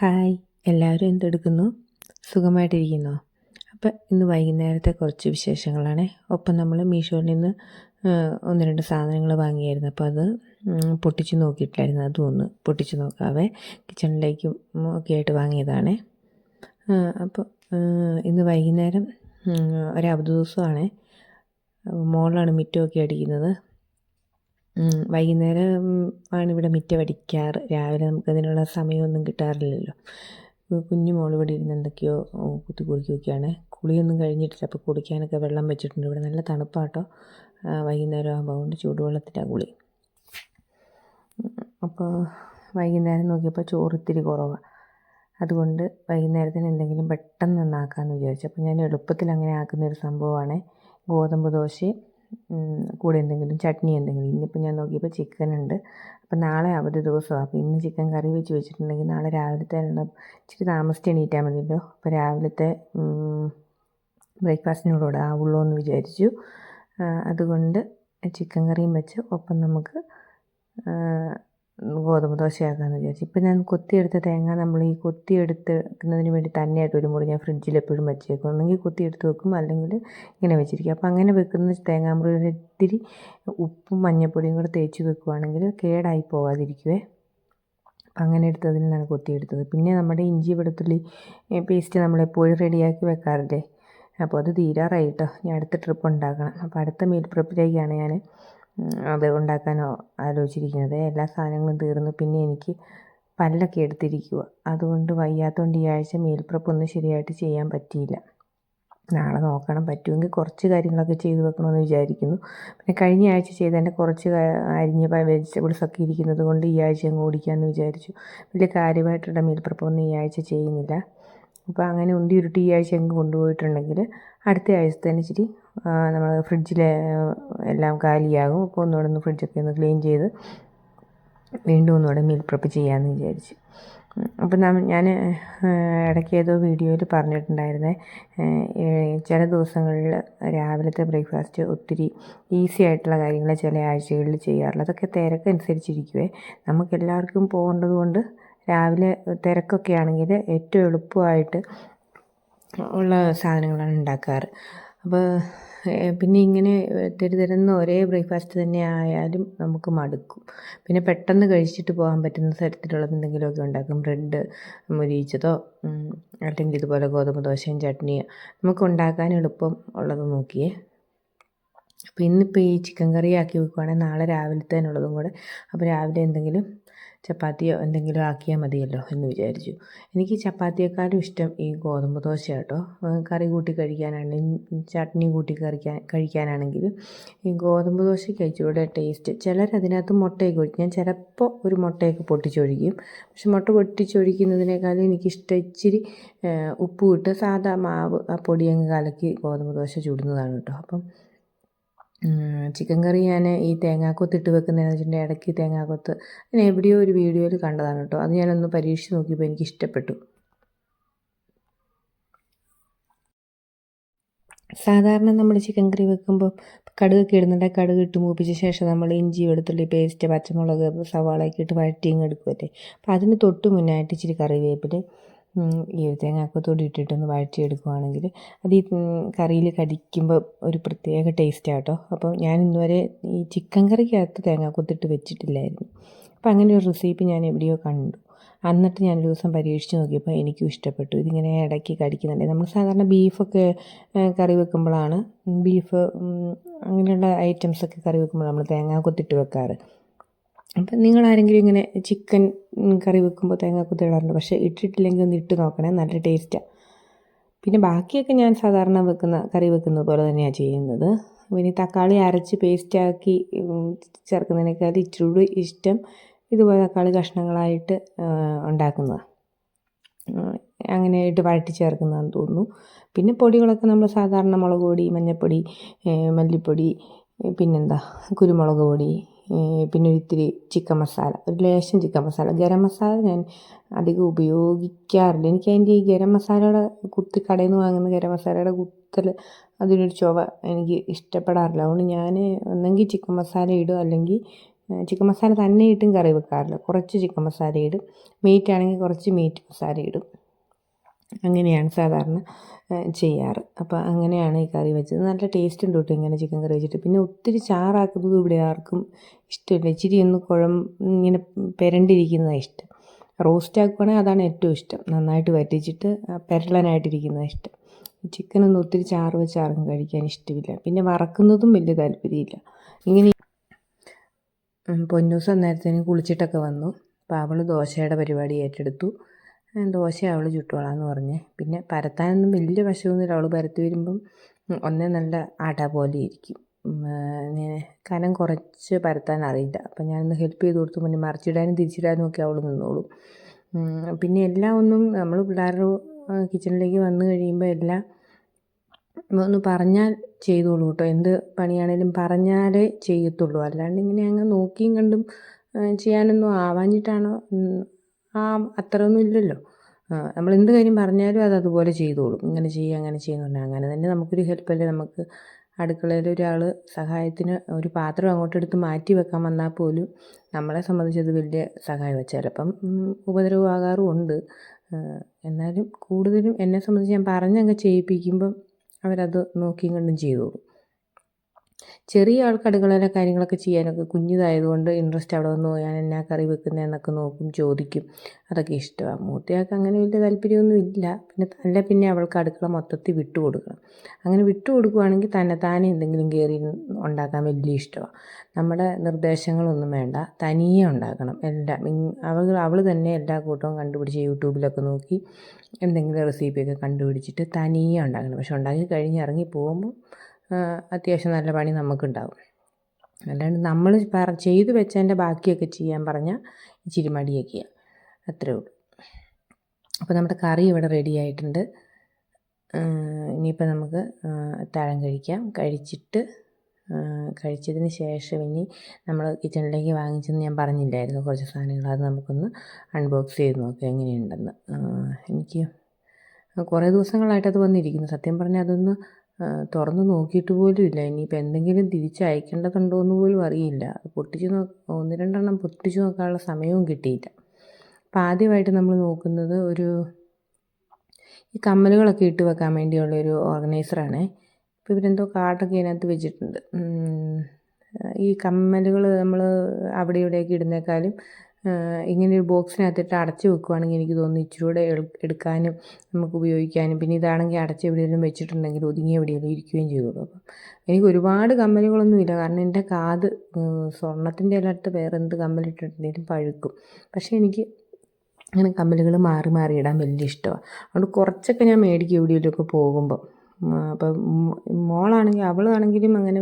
Hi, എല്ലാവരും എന്തെടുക്കുന്നു? സുഖമായിട്ടിരിക്കുന്നോ? അപ്പം ഇന്ന് വൈകുന്നേരത്തെ കുറച്ച് വിശേഷങ്ങളാണ്. ഒപ്പം നമ്മൾ മീഷോയിൽ നിന്ന് 1-2 സാധനങ്ങൾ വാങ്ങിയായിരുന്നു. അപ്പോൾ അത് പൊട്ടിച്ച് നോക്കിയിട്ടില്ലായിരുന്നു. അതും ഒന്ന് പൊട്ടിച്ച് നോക്കാവേ. കിച്ചണിലേക്കും ഒക്കെ ആയിട്ട് വാങ്ങിയതാണ്. അപ്പോൾ ഇന്ന് വൈകുന്നേരം ഒരവധി ദിവസമാണ്. മോളാണ് മിറ്റമൊക്കെ അടിക്കുന്നത്. വൈകുന്നേരം ആണ് ഇവിടെ മിറ്റമടിക്കാറ്. രാവിലെ നമുക്കതിനുള്ള സമയമൊന്നും കിട്ടാറില്ലല്ലോ. കുഞ്ഞു മോൾ ഇവിടെ ഇരുന്ന് എന്തൊക്കെയോ കുത്തി കുറിക്കുകയൊക്കെയാണ്. കുളിയൊന്നും കഴിഞ്ഞിട്ടില്ല. അപ്പോൾ കുടിക്കാനൊക്കെ വെള്ളം വെച്ചിട്ടുണ്ട്. ഇവിടെ നല്ല തണുപ്പാട്ടോ. വൈകുന്നേരം ആകുമ്പോൾ അതുകൊണ്ട് ചൂടുവെള്ളത്തിലാണ് കുളി. അപ്പോൾ വൈകുന്നേരം നോക്കിയപ്പോൾ ചോറ് ഇത്തിരി കുറവാണ്. അതുകൊണ്ട് വൈകുന്നേരത്തിന് എന്തെങ്കിലും പെട്ടെന്ന് നന്നാക്കാമെന്ന് വിചാരിച്ചു. അപ്പോൾ ഞാൻ എളുപ്പത്തിൽ അങ്ങനെ ആക്കുന്നൊരു സംഭവമാണ് ഗോതമ്പ് ദോശയും കൂടെ എന്തെങ്കിലും ചട്നി എന്തെങ്കിലും. ഇന്നിപ്പോൾ ഞാൻ നോക്കിയപ്പോൾ ചിക്കനുണ്ട്. അപ്പോൾ നാളെ അവധി ദിവസമാണ്. അപ്പോൾ ഇന്ന് ചിക്കൻ കറി വെച്ചിട്ടുണ്ടെങ്കിൽ നാളെ രാവിലത്തെ ഇച്ചിരി താമസിച്ച് എണീറ്റാൽ മതിയല്ലോ. അപ്പോൾ രാവിലത്തെ ബ്രേക്ക്ഫാസ്റ്റിനോടുകൂടെ ആവുള്ളൂ എന്ന് വിചാരിച്ചു. അതുകൊണ്ട് ചിക്കൻ കറിയും വെച്ച് ഒപ്പം നമുക്ക് ഗോതമ്പ് ദോശയാക്കാമെന്ന് വിചാരിച്ചു. ഇപ്പം ഞാൻ കൊത്തിയെടുത്ത തേങ്ങ നമ്മൾ ഈ കൊത്തിയെടുക്കുന്നതിന് വേണ്ടി തന്നെയായിട്ട് ഒരു മുറി ഞാൻ ഫ്രിഡ്ജിൽ എപ്പോഴും വെച്ചേക്കും. ഒന്നെങ്കിൽ കൊത്തിയെടുത്ത് വെക്കും, അല്ലെങ്കിൽ ഇങ്ങനെ വെച്ചിരിക്കും. അപ്പോൾ അങ്ങനെ വെക്കുന്ന തേങ്ങാമുറിയിൽ ഇത്തിരി ഉപ്പും മഞ്ഞൾപ്പൊടിയും കൂടെ തേച്ച് വെക്കുവാണെങ്കിൽ കേടായി പോകാതിരിക്കുവേ. അപ്പം അങ്ങനെ എടുത്തതിൽ നിന്നാണ് കൊത്തിയെടുത്തത്. പിന്നെ നമ്മുടെ ഇഞ്ചി വെളുത്തുള്ളി പേസ്റ്റ് നമ്മളെപ്പോഴും റെഡിയാക്കി വെക്കാറില്ലേ. അപ്പോൾ അത് തീരാറായിട്ടോ. ഞാൻ അടുത്ത ട്രിപ്പ് ഉണ്ടാക്കണം. അപ്പോൾ അടുത്ത മീൽ പ്രിപ്പിലേക്കാണ് ഞാൻ അത് ഉണ്ടാക്കാനോ ആലോചിച്ചിരിക്കുന്നത്. എല്ലാ സാധനങ്ങളും തീർന്നു. പിന്നെ എനിക്ക് പല്ലൊക്കെ എടുത്തിരിക്കുക. അതുകൊണ്ട് വയ്യാത്തതുകൊണ്ട് ഈ ആഴ്ച മീൽ പ്രിപ്പ് ഒന്നും ശരിയായിട്ട് ചെയ്യാൻ പറ്റിയില്ല. നാളെ നോക്കണം. പറ്റുമെങ്കിൽ കുറച്ച് കാര്യങ്ങളൊക്കെ ചെയ്ത് വെക്കണമെന്ന് വിചാരിക്കുന്നു. പിന്നെ കഴിഞ്ഞ ആഴ്ച ചെയ്തതിൻ്റെ കുറച്ച് അരിഞ്ഞ വെജിറ്റബിൾസൊക്കെ ഇരിക്കുന്നത് കൊണ്ട് ഈ ആഴ്ച അങ്ങ് ഓടിക്കാമെന്ന് വിചാരിച്ചു. വലിയ കാര്യമായിട്ടുള്ള മീൽ പ്രിപ്പൊന്നും ഈ ആഴ്ച ചെയ്യുന്നില്ല. അപ്പോൾ അങ്ങനെ ഉന്തി ഉരുട്ടി ഈ ആഴ്ച അങ്ങ് കൊണ്ടുപോയിട്ടുണ്ടെങ്കിൽ അടുത്ത ആഴ്ചത്തേന് ഇച്ചിരി നമ്മൾ ഫ്രിഡ്ജിൽ എല്ലാം കാലിയാകും. അപ്പോൾ ഒന്നുകൂടെ ഫ്രിഡ്ജൊക്കെ ഒന്ന് ക്ലീൻ ചെയ്ത് വീണ്ടും ഒന്നുകൂടെ മീൽ പ്രിപ്പ് ചെയ്യാമെന്ന് വിചാരിച്ചു. അപ്പം ഞാൻ ഇടയ്ക്ക് ഏതോ വീഡിയോയിൽ പറഞ്ഞിട്ടുണ്ടായിരുന്നേ, ചില ദിവസങ്ങളിൽ രാവിലത്തെ ബ്രേക്ക്ഫാസ്റ്റ് ഒത്തിരി ഈസി ആയിട്ടുള്ള കാര്യങ്ങൾ ചില ആഴ്ചകളിൽ ചെയ്യാറുള്ളത്. അതൊക്കെ തിരക്കനുസരിച്ചിരിക്കുവേ. നമുക്കെല്ലാവർക്കും പോകേണ്ടത് കൊണ്ട് രാവിലെ തിരക്കൊക്കെ ആണെങ്കിൽ ഏറ്റവും എളുപ്പമായിട്ട് ഉള്ള സാധനങ്ങളാണ് ഉണ്ടാക്കാറ്. അപ്പോൾ പിന്നെ ഇങ്ങനെ തരുന്ന ഒരേ ബ്രേക്ക്ഫാസ്റ്റ് തന്നെ ആയാലും നമുക്ക് മടുക്കും. പിന്നെ പെട്ടെന്ന് കഴിച്ചിട്ട് പോകാൻ പറ്റുന്ന തരത്തിലുള്ളത് എന്തെങ്കിലുമൊക്കെ ഉണ്ടാക്കും. ബ്രെഡ് മൊരിയിച്ചതോ അല്ലെങ്കിൽ ഇതുപോലെ ഗോതമ്പ് ദോശയും ചട്നിയോ നമുക്ക് ഉണ്ടാക്കാൻ എളുപ്പം ഉള്ളത് നോക്കിയേ. അപ്പോൾ ഇന്നിപ്പോൾ ഈ ചിക്കൻ കറി ആക്കി വെക്കുവാണെങ്കിൽ നാളെ രാവിലത്തേനുള്ളതും കൂടെ അപ്പോൾ രാവിലെ എന്തെങ്കിലും ചപ്പാത്തിയോ എന്തെങ്കിലും ആക്കിയാൽ മതിയല്ലോ എന്ന് വിചാരിച്ചു. എനിക്ക് ചപ്പാത്തിയേക്കാളും ഇഷ്ടം ഈ ഗോതമ്പ് ദോശ കേട്ടോ. കറി കൂട്ടി കഴിക്കാനാണെങ്കിലും ചട്നി കൂട്ടി കഴിക്കാനാണെങ്കിലും ഈ ഗോതമ്പ് ദോശയ്ക്ക് ഇച്ചിരൂടെ ടേസ്റ്റ്. ചിലരതിനകത്ത് മുട്ടയൊക്കെ ഒഴിക്കും. ഞാൻ ചിലപ്പോൾ ഒരു മുട്ടയൊക്കെ പൊട്ടിച്ചൊഴിക്കും. പക്ഷെ മുട്ട പൊട്ടിച്ചൊഴിക്കുന്നതിനേക്കാളും എനിക്കിഷ്ടം ഇച്ചിരി ഉപ്പ് ഇട്ട് സാധാ മാവ് ആ പൊടി അങ്ങ് കലക്കി ഗോതമ്പ് ദോശ ചുടുന്നതാണ് കേട്ടോ. അപ്പം ചിക്കൻ കറി ഞാൻ ഈ തേങ്ങാക്കൊത്തിട്ട് വെക്കുന്നതെന്ന് വെച്ചിട്ടുണ്ടെങ്കിൽ ഇടയ്ക്ക് തേങ്ങാക്കൊത്ത് ഞാൻ എവിടെയോ ഒരു വീഡിയോയിൽ കണ്ടതാണ് കേട്ടോ. അത് ഞാനൊന്ന് പരീക്ഷിച്ച് നോക്കിയപ്പോൾ എനിക്ക് ഇഷ്ടപ്പെട്ടു. സാധാരണ നമ്മൾ ചിക്കൻ കറി വെക്കുമ്പോൾ കടുകൊക്കെ ഇടുന്നുണ്ടെങ്കിൽ കടുക് ഇട്ട് മൂപ്പിച്ച ശേഷം നമ്മൾ ഇഞ്ചി വെളുത്തുള്ളി പേസ്റ്റ് പച്ചമുളക് സവാളയൊക്കെ ഇട്ട് വഴറ്റിയും എടുക്കുമല്ലേ. അപ്പോൾ അതിന് തൊട്ട് മുന്നായിട്ട് ഇച്ചിരി കറിവേപ്പില ഈ തേങ്ങാക്കൊത്തോട് ഇട്ടിട്ടൊന്ന് വഴറ്റിയെടുക്കുകയാണെങ്കിൽ അത് ഈ കറിയിൽ കടിക്കുമ്പോൾ ഒരു പ്രത്യേക ടേസ്റ്റാണ് കേട്ടോ. അപ്പോൾ ഞാൻ ഇന്നുവരെ ഈ ചിക്കൻ കറിക്കകത്ത് തേങ്ങാക്കൊത്തിട്ട് വെച്ചിട്ടില്ലായിരുന്നു. അപ്പോൾ അങ്ങനെ ഒരു റെസിപ്പി ഞാൻ എവിടെയോ കണ്ടു. എന്നിട്ട് ഞാനൊരു ദിവസം പരീക്ഷിച്ച് നോക്കിയപ്പോൾ എനിക്കും ഇഷ്ടപ്പെട്ടു. ഇതിങ്ങനെ ഇടയ്ക്ക് കടിക്കുന്നുണ്ട്. നമ്മൾ സാധാരണ ബീഫൊക്കെ കറി വെക്കുമ്പോഴാണ് ബീഫ് അങ്ങനെയുള്ള ഐറ്റംസൊക്കെ കറി വെക്കുമ്പോൾ നമ്മൾ തേങ്ങാക്കൊത്തിട്ട് വെക്കാറ്. അപ്പം നിങ്ങളാരെങ്കിലും ഇങ്ങനെ ചിക്കൻ കറി വെക്കുമ്പോൾ തേങ്ങാക്കൊത്ത് ഇടാറുണ്ട്. പക്ഷേ ഇട്ടിട്ടില്ലെങ്കിൽ ഒന്ന് ഇട്ട് നോക്കണേ, നല്ല ടേസ്റ്റാണ്. പിന്നെ ബാക്കിയൊക്കെ ഞാൻ സാധാരണ കറി വെക്കുന്നത് പോലെ തന്നെയാണ് ചെയ്യുന്നത്. പിന്നെ തക്കാളി അരച്ച് പേസ്റ്റാക്കി ചേർക്കുന്നതിനേക്കാൾ ഇച്ചിരി ഇഷ്ടം ഇതുപോലെ തക്കാളി കഷ്ണങ്ങളായിട്ട് ഉണ്ടാക്കുന്നത്, അങ്ങനെ ഇട്ട് വഴറ്റി ചേർക്കുന്നതെന്ന് തോന്നുന്നു. പിന്നെ പൊടികളൊക്കെ നമ്മൾ സാധാരണ മുളക് പൊടി മഞ്ഞൾപ്പൊടി മല്ലിപ്പൊടി പിന്നെന്താ കുരുമുളക് പൊടി പിന്നെ ഒരിത്തിരി ചിക്കൻ മസാല, ഒരു ലേശം ചിക്കൻ മസാല. ഗരം മസാല ഞാൻ അധികം ഉപയോഗിക്കാറില്ല. എനിക്ക് അതിൻ്റെ ഈ ഗരം മസാലയുടെ കടയിൽ നിന്ന് വാങ്ങുന്ന ഗരം മസാലയുടെ കുത്തൽ അതിനൊരു ചുവ എനിക്ക് ഇഷ്ടപ്പെടാറില്ല. അതുകൊണ്ട് ഞാൻ ഒന്നെങ്കിൽ ചിക്കൻ മസാല ഇടും അല്ലെങ്കിൽ ചിക്കൻ മസാല തന്നെ ഇട്ടും കറി വെക്കാറില്ല. കുറച്ച് ചിക്കൻ മസാല ഇടും, മീറ്റ് ആണെങ്കിൽ കുറച്ച് മീറ്റ് മസാല ഇടും. അങ്ങനെയാണ് സാധാരണ ചെയ്യാറ്. അപ്പോൾ അങ്ങനെയാണ് ഈ കറി വെച്ചത്. നല്ല ടേസ്റ്റ് ഉണ്ട് കേട്ടോ ഇങ്ങനെ ചിക്കൻ കറി വെച്ചിട്ട്. പിന്നെ ഒത്തിരി ചാറാക്കുന്നത് ഇവിടെ ആർക്കും ഇഷ്ടമില്ല. ഇച്ചിരി ഒന്ന് ഇങ്ങനെ പെരണ്ടിരിക്കുന്നതാണ് ഇഷ്ടം. റോസ്റ്റ് ആക്കുവാണെങ്കിൽ അതാണ് ഏറ്റവും ഇഷ്ടം. നന്നായിട്ട് വറ്റിച്ചിട്ട് പെരളനായിട്ടിരിക്കുന്നതാണ് ഇഷ്ടം. ചിക്കനൊന്നും ഒത്തിരി ചാറ് വെച്ച് ആർക്കും കഴിക്കാൻ ഇഷ്ടമില്ല. പിന്നെ വറക്കുന്നതും വലിയ താല്പര്യമില്ല. ഇങ്ങനെ പൊന്നൂസ് അന്നേരത്തേനും കുളിച്ചിട്ടൊക്കെ വന്നു. അപ്പോൾ അവൾ ദോശയുടെ പരിപാടി ഏറ്റെടുത്തു. ദോശ അവൾ ചുട്ടോളാന്ന് പറഞ്ഞ്. പിന്നെ പരത്താനൊന്നും വലിയ വശമൊന്നുമില്ല. അവൾ പരത്തി വരുമ്പം ഒന്നേ നല്ല അട പോലെ ഇരിക്കും. കനം കുറച്ച് പരത്താൻ അറിയില്ല. അപ്പം ഞാനൊന്ന് ഹെൽപ്പ് ചെയ്ത് കൊടുത്തു. പിന്നെ മറിച്ചിടാനും തിരിച്ചിടാനും ഒക്കെ അവൾ നിന്നോളും. പിന്നെ എല്ലാം ഒന്നും നമ്മൾ പിള്ളേരുടെ കിച്ചണിലേക്ക് വന്നു കഴിയുമ്പോൾ എല്ലാം ഒന്ന് പറഞ്ഞാൽ ചെയ്തോളൂ കേട്ടോ. എന്ത് പണിയാണേലും പറഞ്ഞാലേ ചെയ്യത്തുള്ളൂ. അല്ലാണ്ട് ഇങ്ങനെ അങ്ങ് നോക്കിയും കണ്ടും ചെയ്യാനൊന്നും ആവാഞ്ഞിട്ടാണോ അത്രയൊന്നും ഇല്ലല്ലോ. നമ്മൾ എന്ത് കാര്യം പറഞ്ഞാലും അത് അതുപോലെ ചെയ്തോളും. ഇങ്ങനെ ചെയ്യുക അങ്ങനെ ചെയ്യുന്നു പറഞ്ഞാൽ അങ്ങനെ തന്നെ നമുക്കൊരു ഹെൽപ്പല്ലേ. നമുക്ക് അടുക്കളയിൽ ഒരാൾ സഹായത്തിന് ഒരു പാത്രം അങ്ങോട്ടെടുത്ത് മാറ്റി വെക്കാൻ വന്നാൽ പോലും നമ്മളെ സംബന്ധിച്ചത് വലിയ സഹായമാണ്. ചിലപ്പം ഉപദ്രവമാകാറുമുണ്ട്. എന്നാലും കൂടുതലും എന്നെ സംബന്ധിച്ച് ഞാൻ പറഞ്ഞങ്ങ് ചെയ്യിപ്പിക്കുമ്പം അവരത് നോക്കിയും കണ്ടും ചെയ്തോളും. ചെറിയ ആൾക്ക് അടുക്കളയിലെ കാര്യങ്ങളൊക്കെ ചെയ്യാനൊക്കെ കുഞ്ഞിതായതുകൊണ്ട് ഇൻട്രസ്റ്റ് അവിടെ വന്ന് ഞാൻ എന്നാ കറി വെക്കുന്നതെന്നൊക്കെ നോക്കും, ചോദിക്കും. അതൊക്കെ ഇഷ്ടമാണ്. മൂത്തയാൾക്ക് അങ്ങനെ വലിയ താല്പര്യമൊന്നും ഇല്ല. പിന്നെ അവൾക്ക് അടുക്കള മൊത്തത്തിൽ വിട്ടു കൊടുക്കണം. അങ്ങനെ വിട്ടു കൊടുക്കുകയാണെങ്കിൽ താനെ എന്തെങ്കിലും കയറി ഉണ്ടാക്കാൻ വലിയ ഇഷ്ടമാണ്. നമ്മുടെ നിർദ്ദേശങ്ങളൊന്നും വേണ്ട, തനിയെ ഉണ്ടാക്കണം എല്ലാം. അവൾ തന്നെ എല്ലാ കൂട്ടവും കണ്ടുപിടിച്ച് യൂട്യൂബിലൊക്കെ നോക്കി എന്തെങ്കിലും റെസിപ്പിയൊക്കെ കണ്ടുപിടിച്ചിട്ട് തനിയെ ഉണ്ടാക്കണം. പക്ഷെ ഉണ്ടാക്കി കഴിഞ്ഞ് ഇറങ്ങി പോകുമ്പോൾ അത്യാവശ്യം നല്ല പണി നമുക്കുണ്ടാവും. അല്ലാണ്ട് നമ്മൾ ചെയ്തു വെച്ചതിൻ്റെ ബാക്കിയൊക്കെ ചെയ്യാൻ പറഞ്ഞാൽ ഇച്ചിരി മടിയൊക്കെയാണ്. അത്രേ ഉള്ളൂ. അപ്പോൾ നമ്മുടെ കറി ഇവിടെ റെഡി ആയിട്ടുണ്ട്. ഇനിയിപ്പോൾ നമുക്ക് അത്താഴം കഴിക്കാം. കഴിച്ചതിന് ശേഷം ഇനി നമ്മൾ കിച്ചണിലേക്ക് വാങ്ങിച്ചെന്ന് ഞാൻ പറഞ്ഞില്ലായിരുന്നു കുറച്ച് സാധനങ്ങൾ. അത് നമുക്കൊന്ന് അൺബോക്സ് ചെയ്ത് നോക്കാം എങ്ങനെയുണ്ടെന്ന്. എനിക്ക് കുറേ ദിവസങ്ങളായിട്ടത് വന്നിരിക്കുന്നു. സത്യം പറഞ്ഞാൽ അതൊന്ന് തുറന്ന് നോക്കിയിട്ട് പോലും ഇല്ല. ഇനിയിപ്പോൾ എന്തെങ്കിലും തിരിച്ചയക്കേണ്ടതുണ്ടോ എന്ന് പോലും അറിയില്ല. ഒന്ന് രണ്ടെണ്ണം പൊട്ടിച്ച് നോക്കാനുള്ള സമയവും കിട്ടിയില്ല. അപ്പോൾ ആദ്യമായിട്ട് നമ്മൾ നോക്കുന്നത് ഈ കമ്മലുകളൊക്കെ ഇട്ട് വെക്കാൻ വേണ്ടിയുള്ളൊരു ഓർഗനൈസറാണേ. ഇപ്പോൾ ഇവരെന്തോ കാർഡൊക്കെ ഇതിനകത്ത് വെച്ചിട്ടുണ്ട്. ഈ കമ്മലുകൾ നമ്മൾ അവിടെ ഇവിടെയൊക്കെ ഇടുന്നേക്കാളും ഇങ്ങനെ ഒരു ബോക്സിനകത്തിട്ട് അടച്ചു വെക്കുകയാണെങ്കിൽ എനിക്ക് തോന്നുന്നു ഇച്ചിരി കൂടെ എടുക്കാനും നമുക്ക് ഉപയോഗിക്കാനും. പിന്നെ ഇതാണെങ്കിൽ അടച്ച് എവിടെയെങ്കിലും വെച്ചിട്ടുണ്ടെങ്കിൽ ഒതുങ്ങി എവിടെയെങ്കിലും ഇരിക്കുകയും ചെയ്തോളൂ. അപ്പം എനിക്ക് ഒരുപാട് കമ്മലുകളൊന്നുമില്ല. കാരണം എൻ്റെ കാത് സ്വർണ്ണത്തിൻ്റെ എല്ലായിടത്ത് വേറെ എന്ത് കമ്മലിട്ടിട്ടുണ്ടെങ്കിലും പഴുക്കും. പക്ഷേ എനിക്ക് അങ്ങനെ കമ്മലുകൾ മാറി മാറി ഇടാൻ വലിയ ഇഷ്ടമാണ്. അതുകൊണ്ട് കുറച്ചൊക്കെ ഞാൻ മേടിക്കും എവിടെയെങ്കിലുമൊക്കെ പോകുമ്പോൾ. അപ്പം അവളാണെങ്കിലും അങ്ങനെ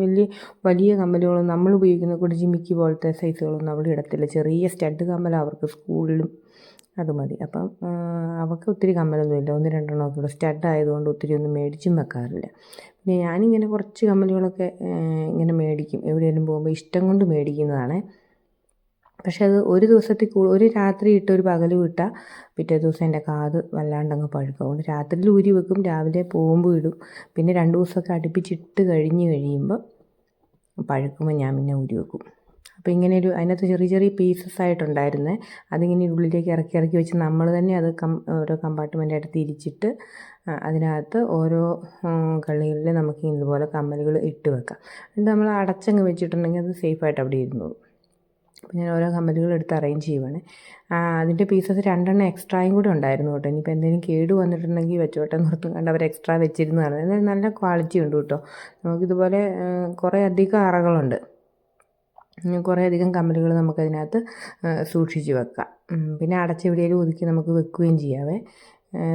വലിയ കമ്മലുകളൊന്നും നമ്മൾ ഉപയോഗിക്കുന്ന കൂടി ജിമിക്കി പോലത്തെ സൈസുകളൊന്നും അവൾ ഇടത്തില്ല. ചെറിയ സ്റ്റഡ് കമ്മൽ അവർക്ക് സ്കൂളിലും അത് മതി. അപ്പം അവൾക്ക് ഒത്തിരി കമ്മലൊന്നുമില്ല. 1-2 ഉള്ളൂ. സ്റ്റഡ് ആയതുകൊണ്ട് ഒത്തിരി ഒന്നും മേടിച്ചും വെക്കാറില്ല. പിന്നെ ഞാനിങ്ങനെ കുറച്ച് കമ്മലുകളൊക്കെ ഇങ്ങനെ മേടിക്കും എവിടെയെങ്കിലും പോകുമ്പോൾ. ഇഷ്ടം കൊണ്ട് മേടിക്കുന്നതാണ്. പക്ഷെ അത് ഒരു രാത്രി ഇട്ട് ഒരു പകലും ഇട്ടാൽ പിറ്റേ ദിവസം എൻ്റെ കാത് വല്ലാണ്ടങ്ങ് പഴുക്കും. അതുകൊണ്ട് രാത്രിയിൽ ഊരി വെക്കും, രാവിലെ പോകുമ്പോൾ ഇടും. പിന്നെ 2 ദിവസമൊക്കെ അടുപ്പിച്ചിട്ട് കഴിയുമ്പോൾ പഴുക്കുമ്പോൾ ഞാൻ പിന്നെ ഊരി വെക്കും. അപ്പോൾ ഇങ്ങനെ അതിനകത്ത് ചെറിയ ചെറിയ പീസസ് ആയിട്ടുണ്ടായിരുന്നേ. അതിങ്ങനെ ഉള്ളിലേക്ക് ഇറക്കി വെച്ച് നമ്മൾ തന്നെ അത് ഓരോ കമ്പാർട്ട്മെൻറ്റായിട്ട് തിരിച്ചിട്ട് അതിനകത്ത് ഓരോ കള്ളികളിൽ നമുക്ക് ഇതുപോലെ കമ്മലുകൾ ഇട്ട് വെക്കാം. എന്നിട്ട് നമ്മൾ അടച്ചങ്ങ് വെച്ചിട്ടുണ്ടെങ്കിൽ അത് സേഫായിട്ട് അവിടെ ഇരുന്നോളും. അപ്പോൾ ഞാൻ ഓരോ കമ്മലുകൾ എടുത്ത് അറേഞ്ച് ചെയ്യുവാണ്. അതിൻ്റെ പീസസ് 2 എക്സ്ട്രായും കൂടെ ഉണ്ടായിരുന്നു കേട്ടോ. ഇനിയിപ്പോൾ എന്തെങ്കിലും കേട് വന്നിട്ടുണ്ടെങ്കിൽ വെച്ചോട്ടെ നിർത്തും കണ്ട് അവർ എക്സ്ട്രാ വെച്ചിരുന്നതാണ്. എന്നാൽ നല്ല ക്വാളിറ്റി ഉണ്ട് കേട്ടോ. നമുക്കിതുപോലെ കുറേ അധികം അറകളുണ്ട്. കുറേ അധികം കമ്മലുകൾ നമുക്കതിനകത്ത് സൂക്ഷിച്ച് വെക്കാം. പിന്നെ അടച്ചെവിടെയെങ്കിലും ഒതുക്കി നമുക്ക് വെക്കുകയും ചെയ്യാവേ.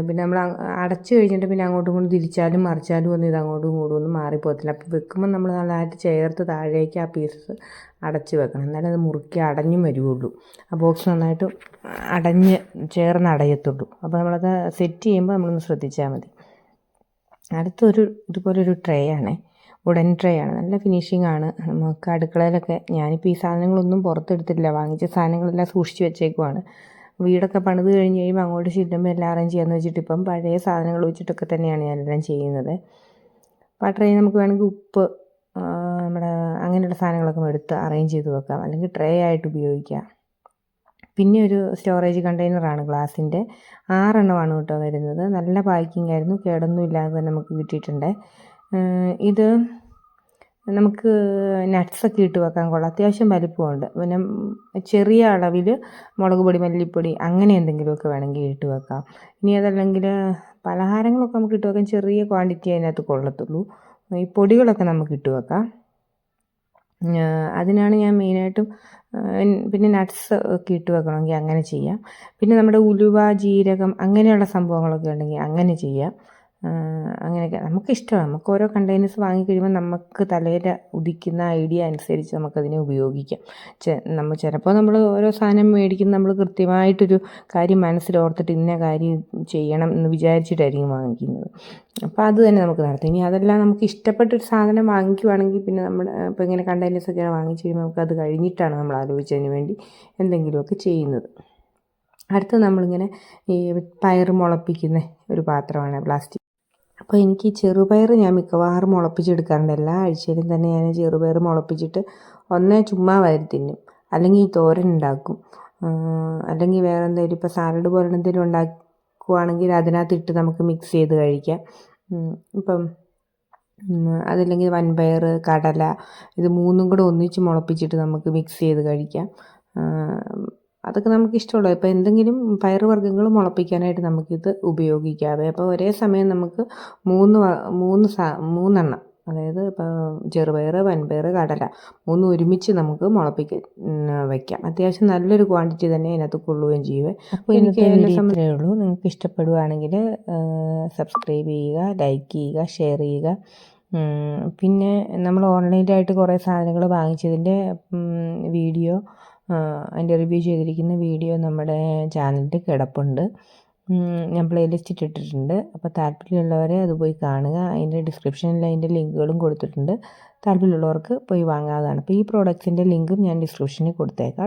പിന്നെ നമ്മൾ അടച്ച് കഴിഞ്ഞിട്ട് പിന്നെ അങ്ങോട്ടും ഇങ്ങോട്ടും തിരിച്ചാലും മറിച്ചാലും ഒന്നും ഇത് അങ്ങോട്ടും ഇങ്ങോട്ടും ഒന്നും മാറിപ്പോകത്തില്ല. അപ്പോൾ വെക്കുമ്പോൾ നമ്മൾ നല്ലതായിട്ട് ചേർത്ത് താഴേക്ക് ആ പീസസ് അടച്ച് വെക്കണം. എന്നാലേ അത് മുറുക്കി അടഞ്ഞും വരുള്ളൂ. ആ ബോക്സ് നന്നായിട്ട് ചേർന്ന് അടയത്തുള്ളൂ. അപ്പോൾ നമ്മളത് സെറ്റ് ചെയ്യുമ്പോൾ നമ്മളൊന്ന് ശ്രദ്ധിച്ചാൽ മതി. ഇതുപോലൊരു ട്രേ ആണേ, വുഡൻ ട്രേ ആണ്. നല്ല ഫിനിഷിംഗ് ആണ്. നമുക്ക് അടുക്കളയിലൊക്കെ ഞാനിപ്പോൾ ഈ സാധനങ്ങളൊന്നും പുറത്തെടുത്തിട്ടില്ല. വാങ്ങിച്ച സാധനങ്ങളെല്ലാം സൂക്ഷിച്ച് വെച്ചേക്കുവാണ്. വീടൊക്കെ പണിത് കഴിഞ്ഞ് കഴിയുമ്പോൾ അങ്ങോട്ട് ചെല്ലുമ്പോൾ എല്ലാം അറേഞ്ച് ചെയ്യാമെന്ന് വെച്ചിട്ട് ഇപ്പം പഴയ സാധനങ്ങൾ വെച്ചിട്ടൊക്കെ തന്നെയാണ് ഞാനെല്ലാം ചെയ്യുന്നത്. അപ്പോൾ ആ ട്രേ നമുക്ക് വേണമെങ്കിൽ ഉപ്പ് നമ്മുടെ അങ്ങനെയുള്ള സാധനങ്ങളൊക്കെ എടുത്ത് അറേഞ്ച് ചെയ്ത് വെക്കാം, അല്ലെങ്കിൽ ട്രേ ആയിട്ട് ഉപയോഗിക്കാം. പിന്നെ ഒരു സ്റ്റോറേജ് കണ്ടെയ്നറാണ് ഗ്ലാസിൻ്റെ, 6 എണ്ണമാണ് കേട്ടോ വരുന്നത്. നല്ല പാക്കിംഗ് ആയിരുന്നു, കേടൊന്നും ഇല്ലാതെ തന്നെ നമുക്ക് കിട്ടിയിട്ടുണ്ട്. ഇത് നമുക്ക് നട്ട്സൊക്കെ ഇട്ട് വെക്കാൻ കൊള്ളാം, അത്യാവശ്യം വലിപ്പമുണ്ട്. പിന്നെ ചെറിയ അളവിൽ മുളക് പൊടി, മല്ലിപ്പൊടി അങ്ങനെ എന്തെങ്കിലുമൊക്കെ വേണമെങ്കിൽ ഇട്ട് വെക്കാം. ഇനി അതല്ലെങ്കിൽ പലഹാരങ്ങളൊക്കെ നമുക്ക് ഇട്ട് വെക്കാം, ചെറിയ ക്വാണ്ടിറ്റി അതിനകത്ത് കൊള്ളത്തുള്ളൂ. ഈ പൊടികളൊക്കെ നമുക്ക് ഇട്ട് വെക്കാം. അതിനാണ് ഞാൻ മെയിനായിട്ടും. പിന്നെ നട്ട്സ് ഒക്കെ ഇട്ട് വെക്കണമെങ്കിൽ അങ്ങനെ ചെയ്യാം. പിന്നെ നമ്മുടെ ഉലുവ, ജീരകം അങ്ങനെയുള്ള സംഭവങ്ങളൊക്കെ ഉണ്ടെങ്കിൽ അങ്ങനെ ചെയ്യാം. അങ്ങനെയൊക്കെ നമുക്കിഷ്ടമാണ്. നമുക്ക് ഓരോ കണ്ടെയ്നേഴ്സ് വാങ്ങിക്കഴിയുമ്പോൾ നമുക്ക് തലയിൽ ഉദിക്കുന്ന ഐഡിയ അനുസരിച്ച് നമുക്കതിനെ ഉപയോഗിക്കാം. ചിലപ്പോൾ നമ്മൾ ഓരോ സാധനം മേടിക്കുന്ന നമ്മൾ കൃത്യമായിട്ടൊരു കാര്യം മനസ്സിലോർത്തിട്ട് ഇന്ന കാര്യം ചെയ്യണം എന്ന് വിചാരിച്ചിട്ടായിരിക്കും വാങ്ങിക്കുന്നത്. അപ്പോൾ അത് തന്നെ നമുക്ക് നടത്താം. ഇനി അതെല്ലാം നമുക്ക് ഇഷ്ടപ്പെട്ടൊരു സാധനം വാങ്ങിക്കുവാണെങ്കിൽ പിന്നെ നമ്മൾ ഇപ്പോൾ ഇങ്ങനെ കണ്ടെയ്നേഴ്സൊക്കെയാണ് വാങ്ങിച്ച് കഴിയുമ്പോൾ നമുക്കത് കഴിഞ്ഞിട്ടാണ് നമ്മൾ ആലോചിച്ചതിന് വേണ്ടി എന്തെങ്കിലുമൊക്കെ ചെയ്യുന്നത്. അടുത്ത് നമ്മളിങ്ങനെ ഈ പയർ മുളപ്പിക്കുന്ന ഒരു പാത്രമാണ് പ്ലാസ്റ്റിക്. അപ്പോൾ എനിക്ക് ചെറുപയർ ഞാൻ മിക്കവാറും മുളപ്പിച്ചെടുക്കാറുണ്ട്. എല്ലാ ആഴ്ചയിലും തന്നെ ഞാൻ ചെറുപയർ മുളപ്പിച്ചിട്ട് ഒന്നേ ചുമ്മാ വാരി തിന്നും, അല്ലെങ്കിൽ തോരൻ ഉണ്ടാക്കും, അല്ലെങ്കിൽ വേറെ എന്തെങ്കിലും ഇപ്പോൾ സാലഡ് പോലെ എന്തെങ്കിലും ഉണ്ടാക്കുവാണെങ്കിൽ അതിനകത്തിട്ട് നമുക്ക് മിക്സ് ചെയ്ത് കഴിക്കാം. ഇപ്പം അതല്ലെങ്കിൽ വൻപയർ, കടല, ഇത് 3ഉം കൂടെ ഒന്നിച്ച് മുളപ്പിച്ചിട്ട് നമുക്ക് മിക്സ് ചെയ്ത് കഴിക്കാം. അതൊക്കെ നമുക്കിഷ്ടമുള്ളത്. ഇപ്പോൾ എന്തെങ്കിലും പയറുവർഗ്ഗങ്ങൾ മുളപ്പിക്കാനായിട്ട് നമുക്കിത് ഉപയോഗിക്കാവേ. അപ്പോൾ ഒരേ സമയം നമുക്ക് 3 അതായത് ഇപ്പോൾ ചെറുപയർ, വൻപയർ, കടല 3 ഒരുമിച്ച് നമുക്ക് വയ്ക്കാം. അത്യാവശ്യം നല്ലൊരു ക്വാണ്ടിറ്റി തന്നെ അതിനകത്ത് കൊള്ളുകയും ചെയ്യുവേ. അപ്പോൾ എനിക്ക് ഇത്രയേ ഉള്ളൂ. നിങ്ങൾക്ക് ഇഷ്ടപ്പെടുകയാണെങ്കിൽ സബ്സ്ക്രൈബ് ചെയ്യുക, ലൈക്ക് ചെയ്യുക, ഷെയർ ചെയ്യുക. പിന്നെ നമ്മൾ ഓൺലൈനായിട്ട് കുറേ സാധനങ്ങൾ വാങ്ങിച്ചതിൻ്റെ വീഡിയോ, അതിൻ്റെ റിവ്യൂ ചെയ്തിരിക്കുന്ന വീഡിയോ നമ്മുടെ ചാനലിൽ കിടപ്പുണ്ട്. ഞാൻ പ്ലേലിസ്റ്റ് ഇട്ടിട്ടുണ്ട്. അപ്പോൾ താല്പര്യമുള്ളവരെ അത് പോയി കാണുക. അതിൻ്റെ ഡിസ്ക്രിപ്ഷനിൽ അതിൻ്റെ ലിങ്കുകളും കൊടുത്തിട്ടുണ്ട്. താല്പര്യമുള്ളവർക്ക് പോയി വാങ്ങാവുന്നതാണ്. അപ്പോൾ ഈ പ്രോഡക്റ്റ്സിൻ്റെ ലിങ്കും ഞാൻ ഡിസ്ക്രിപ്ഷനിൽ കൊടുത്തേക്കാം.